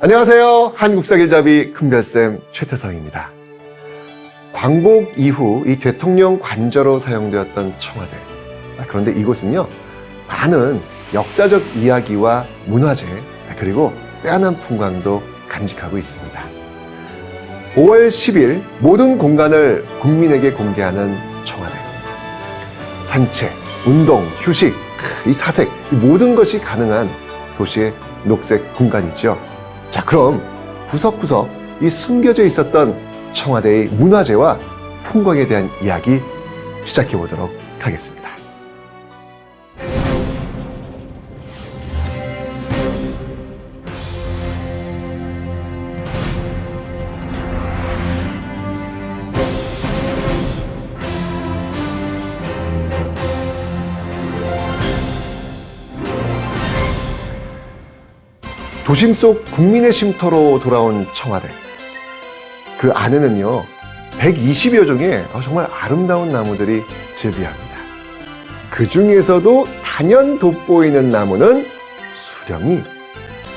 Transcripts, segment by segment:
안녕하세요. 한국사길잡이 큰별쌤 최태성입니다. 광복 이후 이 대통령 관저로 사용되었던 청와대. 그런데 이곳은요, 많은 역사적 이야기와 문화재, 그리고 빼어난 풍광도 간직하고 있습니다. 5월 10일 모든 공간을 국민에게 공개하는 청와대. 산책, 운동, 휴식, 이 사색, 이 모든 것이 가능한 도시의 녹색 공간이죠. 자, 그럼 구석구석 이 숨겨져 있었던 청와대의 문화재와 풍광에 대한 이야기 시작해 보도록 하겠습니다. 도심 속 국민의 쉼터로 돌아온 청와대. 그 안에는요, 120여 종의 정말 아름다운 나무들이 즐비합니다. 그 중에서도 단연 돋보이는 나무는 수령이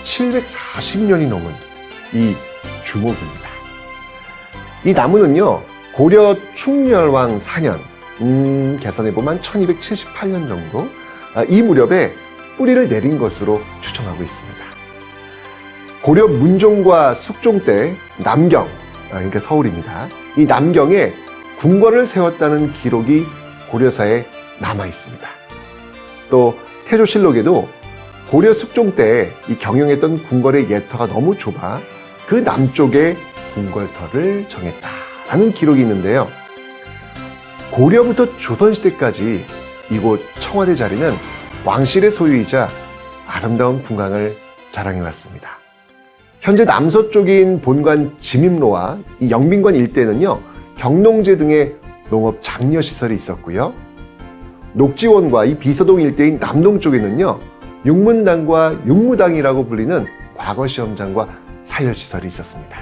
740년이 넘은 이 주목입니다. 이 나무는요, 고려 충렬왕 4년, 계산해보면 1278년 정도, 이 무렵에 뿌리를 내린 것으로 추정하고 있습니다. 고려 문종과 숙종 때 남경, 그러니까 서울입니다. 이 남경에 궁궐을 세웠다는 기록이 고려사에 남아 있습니다. 또 태조실록에도 고려 숙종 때 이 경영했던 궁궐의 예터가 너무 좁아 그 남쪽에 궁궐터를 정했다라는 기록이 있는데요. 고려부터 조선시대까지 이곳 청와대 자리는 왕실의 소유이자 아름다운 풍광을 자랑해왔습니다. 현재 남서쪽인 본관 지민로와 이 영빈관 일대는요, 경농제 등의 농업 장려 시설이 있었고요. 녹지원과 이 비서동 일대인 남동쪽에는요, 육문당과 육무당이라고 불리는 과거 시험장과 사열 시설이 있었습니다.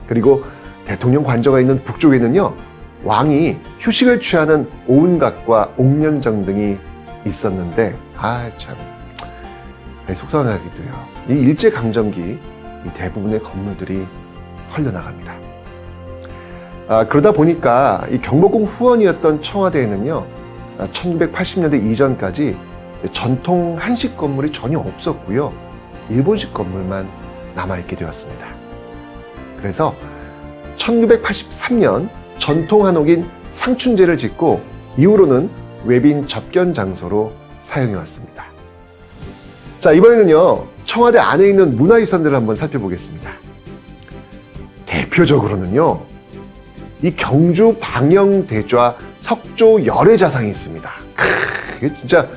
그리고 대통령 관저가 있는 북쪽에는요, 왕이 휴식을 취하는 오은각과 옥련정 등이 있었는데, 참 속상하기도요. 이 일제강점기 이 대부분의 건물들이 헐려나갑니다. 그러다 보니까 이 경복궁 후원이었던 청와대에는요, 1980년대 이전까지 전통 한식 건물이 전혀 없었고요, 일본식 건물만 남아있게 되었습니다. 그래서 1983년 전통 한옥인 상춘제를 짓고 이후로는 외빈 접견 장소로 사용해왔습니다. 자, 이번에는요, 청와대 안에 있는 문화유산들을 한번 살펴보겠습니다. 대표적으로는요, 이 경주 방영대좌 석조 열애자상이 있습니다. 이게 진짜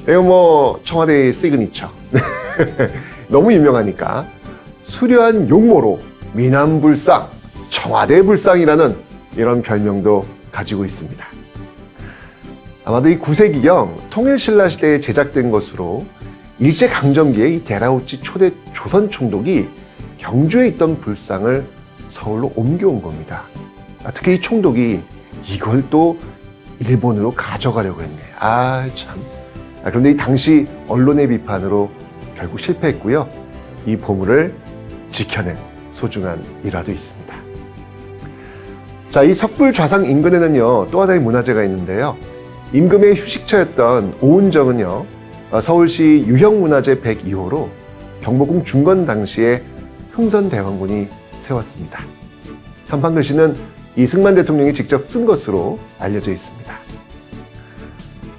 이거 청와대의 시그니처. 너무 유명하니까 수려한 용모로 미남불상, 청와대불상이라는 이런 별명도 가지고 있습니다. 아마도 이 9세기경 통일신라 시대에 제작된 것으로 일제강점기에 이 데라우치 초대 조선 총독이 경주에 있던 불상을 서울로 옮겨온 겁니다. 특히 이 총독이 이걸 또 일본으로 가져가려고 했네. 참. 그런데 이 당시 언론의 비판으로 결국 실패했고요. 이 보물을 지켜낸 소중한 일화도 있습니다. 자, 이 석불좌상 인근에는요, 또 하나의 문화재가 있는데요. 임금의 휴식처였던 오은정은요, 서울시 유형문화재 102호로 경복궁 중건 당시에 흥선대원군이 세웠습니다. 현판 글씨는 이승만 대통령이 직접 쓴 것으로 알려져 있습니다.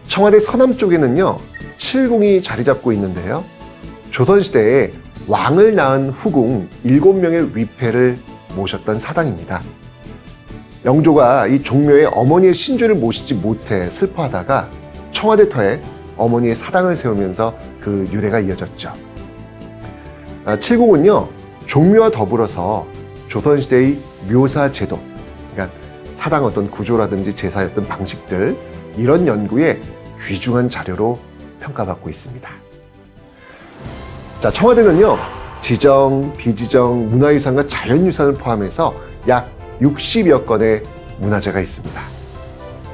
청와대 서남 쪽에는요, 칠궁이 자리 잡고 있는데요. 조선시대에 왕을 낳은 후궁 7명의 위패를 모셨던 사당입니다. 영조가 이 종묘에 어머니의 신주를 모시지 못해 슬퍼하다가 청와대터에 어머니의 사당을 세우면서 그 유래가 이어졌죠. 칠궁은요, 종묘와 더불어서 조선시대의 묘사 제도, 그러니까 사당 어떤 구조라든지 제사였던 방식들, 이런 연구에 귀중한 자료로 평가받고 있습니다. 자, 청와대는요, 지정, 비지정, 문화유산과 자연유산을 포함해서 약 60여 건의 문화재가 있습니다.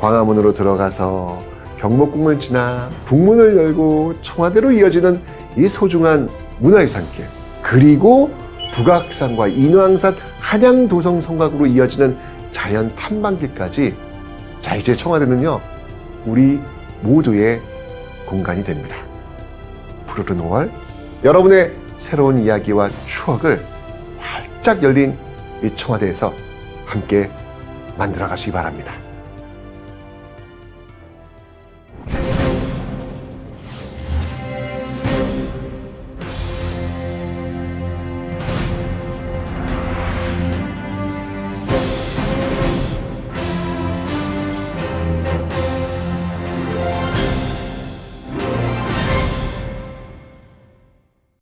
광화문으로 들어가서 경복궁을 지나 북문을 열고 청와대로 이어지는 이 소중한 문화유산길, 그리고 북악산과 인왕산 한양도성 성곽으로 이어지는 자연 탐방길까지, 자, 이제 청와대는요, 우리 모두의 공간이 됩니다. 푸르른 5월, 여러분의 새로운 이야기와 추억을 활짝 열린 이 청와대에서 함께 만들어 가시기 바랍니다.